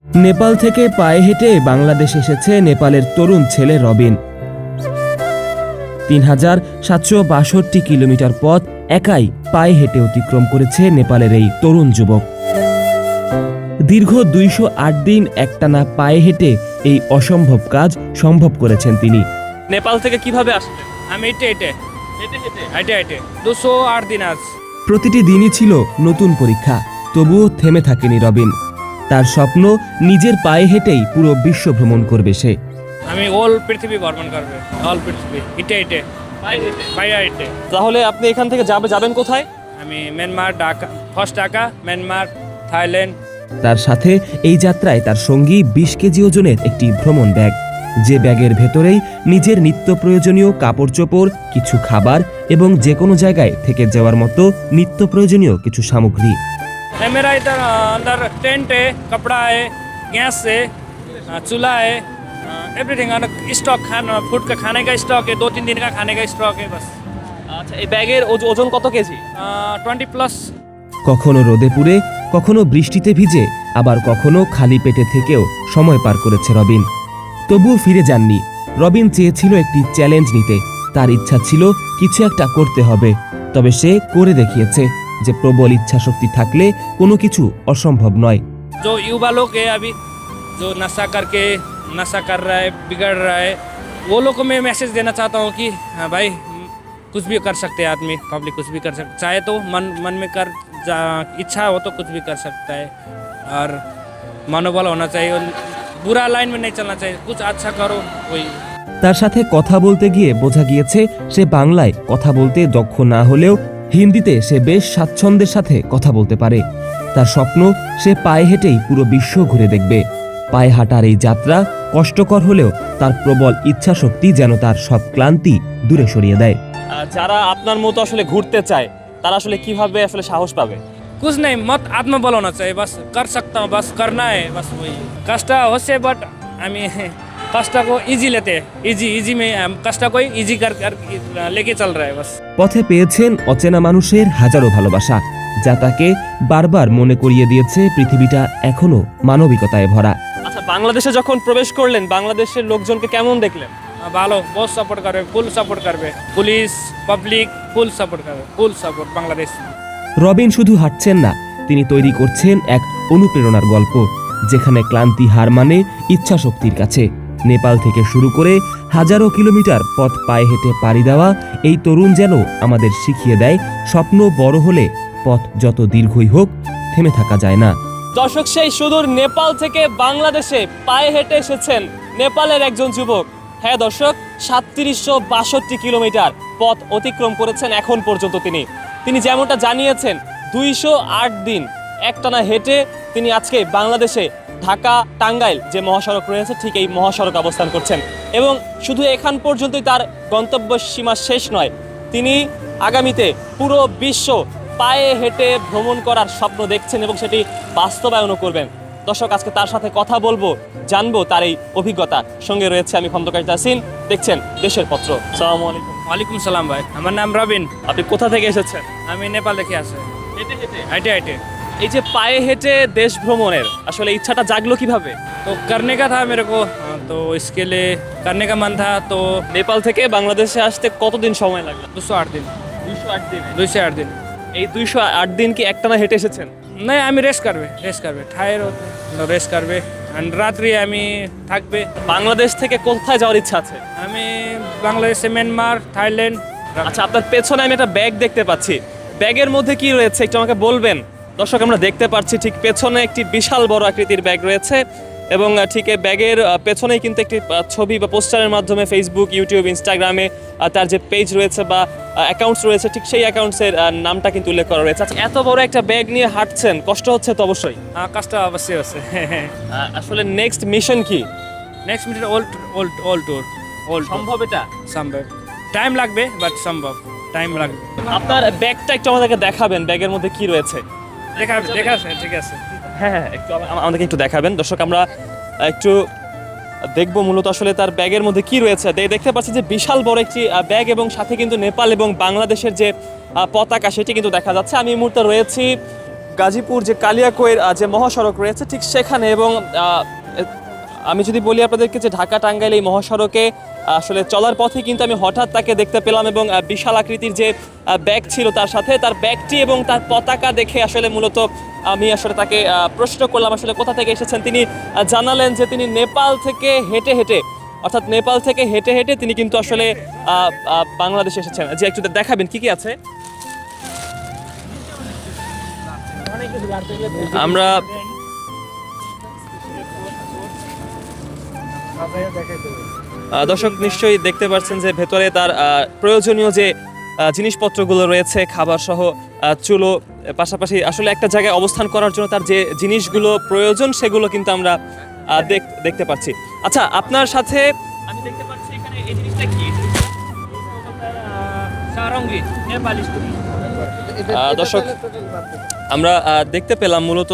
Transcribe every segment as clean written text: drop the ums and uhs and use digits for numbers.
নেপাল থেকে পায়ে হেঁটে বাংলাদেশ এসেছে নেপালের তরুণ ছেলে রবিন। ৩,৭৬২ কিলোমিটার পথ একাই পায়ে হেঁটে অতিক্রম করেছে নেপালের এই তরুণ যুবক। দীর্ঘ ২০৮ দিন একটানা পায়ে হেঁটে এই অসম্ভব কাজ সম্ভব করেছেন তিনি। নেপাল থেকে কিভাবে আসলেন? আমি হেঁটে 208 দিন আজ। প্রতিটি দিনই ছিল নতুন পরীক্ষা, তবুও থেমে থাকেনি রবিন। তার স্বপ্ন নিজের পায়ে হেঁটেই পুরো বিশ্ব ভ্রমণ করবে সে। আমি অল পৃথিবী ভ্রমণ করবে, অল পৃথিবী হেঁটে পায়ে হেঁটে। তাহলে আপনি এখান থেকে যাবেন কোথায়? আমি Myanmar, Dhaka, first Dhaka, Myanmar, Thailand. তার সাথে এই যাত্রায় তার সঙ্গী ২০ কেজি ওজনের একটি ভ্রমণ ব্যাগ, যে ব্যাগের ভেতরেই নিজের নিত্য প্রয়োজনীয় কাপড় চোপড়, কিছু খাবার এবং যে কোনো জায়গায় থেকে যাওয়ার মতো নিত্য প্রয়োজনীয় কিছু সামগ্রী। मेरा इधर अंदर टेंट है, कपड़ा है, गैस है, चूल्हा है, एवरीथिंग स्टॉक, खाना फूड का खाने का स्टॉक है, 2-3 दिन का खाने का स्टॉक है बस। আচ্ছা, এই ব্যাগের ওজন কত কেজি? 20+। কখনো রোদে পুড়ে, কখনো বৃষ্টিতে ভিজে, আবার কখনো খালি পেটে থেকেও সময় পার করেছে রবিন। তবুও ফিরে যাননি। রবিন চেয়েছিল একটি চ্যালেঞ্জ নিতে। তার ইচ্ছা ছিল কিছু একটা করতে হবে। তবে সে করে দেখিয়েছে যে প্রবল ইচ্ছা শক্তি থাকলে কোনো কিছু অসম্ভব নয়। जो युवा लोग है अभी, जो नशा करके नशा कर रहा है, बिगड़ रहा है, वो लोग को मैं मैसेज देना चाहता हूँ कि हाँ भाई, कुछ भी कर सकते हैं आदमी, पब्लिक कुछ भी कर सकते, चाहे तो मन में इच्छा हो तो कुछ भी कर सकता है, और मनोबल होना चाहिए, और बुरा लाइन में नहीं चलना चाहिए, कुछ अच्छा करो वही। তার সাথে কথা বলতে গিয়ে বোঝা গিয়েছে সে বাংলায় কথা বলতে দক্ষ না হলেও হিন্দিতে সে বেশ স্বাচ্ছন্দ্যের সাথে কথা বলতে পারে। তার স্বপ্ন সে পায়ে হেঁটেই পুরো বিশ্ব ঘুরে দেখবে। পায়ে হাঁটার এই যাত্রা কষ্টকর হলেও তার প্রবল ইচ্ছাশক্তি যেন তার সব ক্লান্তি দূরে সরিয়ে দেয়। যারা আপনার মতো আসলে ঘুরতে চায় তারা আসলে কিভাবে আসলে সাহস পাবে? कुछ नहीं, मत आत्मबल होना चाहिए, बस कर सकता हूँ, बस करना है, बस वही। कष्ट होसे बट हमें कष्ट को इजी लेते हैं, इजी में कष्ट को इजी कर लेके चल रहा है बस। পথে পেয়েছেন অচেনা মানুষের হাজারো ভালোবাসা, যা তাকে বারবার মনে করিয়ে দিয়েছে পৃথিবীটা এখনো মানবিকতায় ভরা। আচ্ছা, বাংলাদেশে যখন প্রবেশ করলেন বাংলাদেশের লোকজনকে কেমন দেখলেন? ভালো, बहुत सपोर्ट करবে, ফুল सपोर्ट करবে, পুলিশ পাবলিক ফুল सपोर्ट करবে, ফুল सपोर्ट বাংলাদেশ। রবিন শুধু হাঁটছেন না, তিনি তৈরি করছেন এক অনুপ্রেরণার গল্প, যেখানে ক্লান্তি হার মানে ইচ্ছাশক্তির কাছে। নেপাল থেকে শুরু করে হাজারো কিলোমিটার পথ পায়ে হেঁটে পাড়ি দেওয়া এই তরুণ যেন আমাদের শিখিয়ে দেয়, স্বপ্ন বড় হলে পথ যত দীর্ঘই হোক, থেমে থাকা যায় না। দর্শক, সেই সুদূর নেপাল থেকে বাংলাদেশে পায়ে হেঁটে এসেছেন নেপালের একজন যুবক। হ্যাঁ দর্শক, ৩৭৬২ কিলোমিটার পথ অতিক্রম করেছেন এখন পর্যন্ত। তিনি যেমনটা জানিয়েছেন ২০৮ দিন একটানা হেঁটে তিনি আজকে বাংলাদেশে ঢাকা টাঙ্গাইল যে মহাসড়ক রয়েছে ঠিক এই মহাসড়ক অবস্থান করছেন। এবং শুধু এখান পর্যন্তই তার গন্তব্য সীমা শেষ নয়, তিনি আগামীতে পুরো বিশ্ব পায়ে হেঁটে ভ্রমণ করার স্বপ্ন দেখছেন এবং সেটি বাস্তবায়নও করবেন। দর্শক, আজকে তার সাথে কথা বলবো, জানবো তার এই অভিজ্ঞতা। সঙ্গে রয়েছে আমি খন্দকার তাসিন, দেখছেন দেশের পত্র। আসসালামু আলাইকুম। ওয়ালাইকুম সালাম ভাই, আমার নাম রবিন। আপনি কোথা থেকে এসেছেন? আমি নেপাল থেকে আসি, হেঁটে। এই যে পায়ে হেঁটে দেশ ভ্রমণের আসলে ইচ্ছাটা জাগলো কিভাবে? तो करने का था मेरे को, तो इसके लिए करने का मन था। तो নেপাল থেকে বাংলাদেশে আসতে কতদিন সময় লাগলো? 208 दिन। 208 দিন। 208 दिन এই 208 দিন কি একটানা হেঁটে এসেছেন? नहीं, আমি রেস্ট করবে ঠায়ের রেস্ট করবে, and রাত্রি আমি থাকবে। বাংলাদেশ থেকে কোথায় যাওয়ার ইচ্ছা আছে? আমি বাংলাদেশে মিয়ানমার, থাইল্যান্ড। আচ্ছা, আপনার পেছনে আমি একটা ব্যাগ দেখতে পাচ্ছি, ব্যাগের মধ্যে কি রয়েছে একটু আমাকে বলবেন? দর্শক, আমরা দেখতে পাচ্ছি ঠিক পেছনে একটি বিশাল বড় আকৃতির ব্যাগ রয়েছে এবং ঠিক এই ব্যাগের পেছনেই কিন্তু একটি ছবি বা পোস্টারের মাধ্যমে ফেসবুক, ইউটিউব, ইনস্টাগ্রামে তার যে পেজ রয়েছে বা অ্যাকাউন্টস রয়েছে ঠিক সেই অ্যাকাউন্টসের নামটা কিন্তু উল্লেখ করা রয়েছে। আচ্ছা, এত বড় একটা ব্যাগ নিয়ে হাঁটছেন, কষ্ট হচ্ছে তো অবশ্যই? কষ্ট অবশ্যই আছে। আসলে নেক্সট মিশন কি? Next meter old tour. সম্ভব এটা? সম্ভব, টাইম লাগবে, বাট সম্ভব, টাইম লাগবে। আপনার ব্যাগটা একটু আমাদেরকে দেখাবেন, ব্যাগের মধ্যে কি রয়েছে? দেখা আছে, ঠিক আছে। হ্যাঁ, একটু আমাদেরকে একটু দেখাবেন। দর্শক, আমরা একটু দেখবো মূলত আসলে তার ব্যাগের মধ্যে কি রয়েছে। দেখতে পাচ্ছি যে বিশাল বড় একটি ব্যাগ এবং সাথে কিন্তু নেপাল এবং বাংলাদেশের যে পতাকা সেটি কিন্তু দেখা যাচ্ছে। আমি এই মুহূর্তে রয়েছি গাজীপুর যে কালিয়াকৈর যে মহাসড়ক রয়েছে ঠিক সেখানে, এবং আমি যদি বলি আপনাদেরকে যে ঢাকা টাঙ্গাইল এই মহাসড়কে আসলে চলার পথে কিন্তু আমি হঠাৎ তাকে দেখতে পেলাম, এবং বিশাল আকৃতির যে ব্যাগ ছিল তার সাথে, তার ব্যাগটি এবং তার পতাকা দেখে আসলে মূলত আমি আসলে তাকে প্রশ্ন করলাম আসলে কোথা থেকে এসেছেন। তিনি জানালেন যে তিনি নেপাল থেকে হেঁটে হেঁটে, অর্থাৎ নেপাল থেকে হেঁটে হেঁটে তিনি কিন্তু আসলে বাংলাদেশে এসেছেন। যে একটু দেখাবেন কি কি আছে। আমরা দর্শক নিশ্চয়ই দেখতে পাচ্ছেন যে ভেতরে তার প্রয়োজনীয় যে জিনিসপত্রগুলো রয়েছে, খাবার সহ চুলো, পাশাপাশি আসলে একটা জায়গায় অবস্থান করার জন্য তার যে জিনিসগুলো প্রয়োজন সেগুলো কিন্তু আমরা দেখতে পাচ্ছি। আচ্ছা, আপনার সাথে আমি দেখতে পাচ্ছি এখানে এই জিনিসটা কি? सारंगी नेपाली स्टोरी দর্শক আমরা দেখতে পেলাম মূলত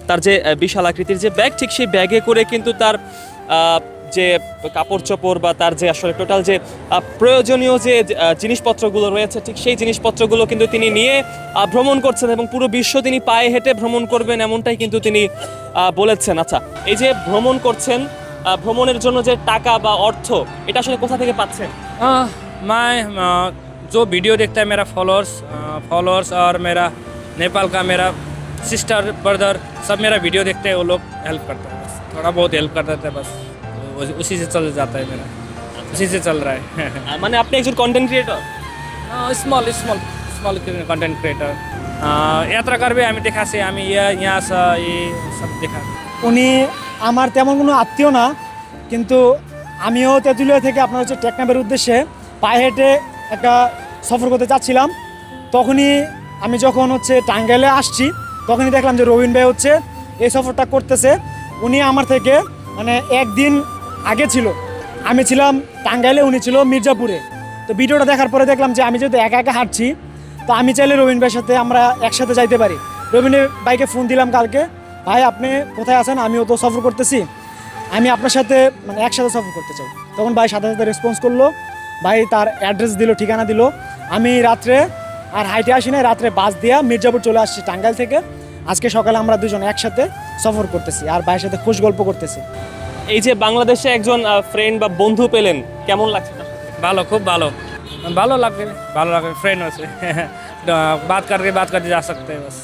তার যে বিশাল আকৃতির যে ব্যাগ, ঠিক সেই ব্যাগে করে কিন্তু তার যে কাপড় চোপড় বা তার যে আসলে টোটাল যে প্রয়োজনীয় যে জিনিসপত্রগুলো রয়েছে ঠিক সেই জিনিসপত্রগুলো কিন্তু তিনি নিয়ে ভ্রমণ করছেন, এবং পুরো বিশ্ব তিনি পায়ে হেঁটে ভ্রমণ করবেন এমনটাই কিন্তু তিনি বলেছেন। আচ্ছা, এই যে ভ্রমণ করছেন, ভ্রমণের জন্য যে টাকা বা অর্থ এটা আসলে কোথা থেকে পাচ্ছেন? मैं जो वीडियो देखता है मेरा फॉलोअर्स और मेरा नेपाल का मेरा सिस्टर ब्रदर सब मेरा वीडियो देखते हैं, वो लोग हेल्प करते हैं, बस थोड़ा बहुत हेल्प कर देते हैं बस, तो उसी से चल जाता है मेरा, उसी से चल रहा है। মানে আপনি একজন content creator? Small content creator यात्रा करबे আমি দেখাছি, আমি यहाँ से ये सब देखा। উনি আমার তেমন কোনো আত্মীয় না, কিন্তু আমিও তেঁতুলিয়া থেকে আপনার হচ্ছে টেকনাফের উদ্দেশ্যে পায়ে হেঁটে একটা সফর করতে চাচ্ছিলাম। তখনই আমি যখন হচ্ছে টাঙ্গাইলে আসছি তখনই দেখলাম যে রবিন ভাই হচ্ছে এই সফরটা করতেছে। উনি আমার থেকে মানে একদিন আগে ছিল, আমি ছিলাম টাঙ্গাইলে, উনি ছিল মির্জাপুরে। তো ভিডিওটা দেখার পরে দেখলাম যে আমি যেহেতু একা একা হাঁটছি, তো আমি চাইলে রবিন ভাইয়ের সাথে আমরা একসাথে যাইতে পারি। রবিন ভাইকে ফোন দিলাম কালকে, ভাই আপনি কোথায় আছেন, আমিও তো সফর করতেছি, আমি আপনার সাথে মানে একসাথে সফর করতে চাই। তখন ভাই সাথে সাথে রেসপন্স করলো, ভাই তার অ্যাড্রেস দিল, ঠিকানা দিল। আমি রাত্রে আর হাইটে আসি না, রাত্রে বাস দিয়া মির্জাপুর চলে আসছি টাঙ্গাইল থেকে। আজকে সকালে আমরা দুজন একসাথে সফর করতেছি আর ভাইয়ের সাথে খুশ গল্প করতেছি। এই যে বাংলাদেশে একজন ফ্রেন্ড বা বন্ধু পেলেন, কেমন লাগছে? ভালো, খুব ভালো লাগে फ्रेंड से बात करके जा सकते हैं बस।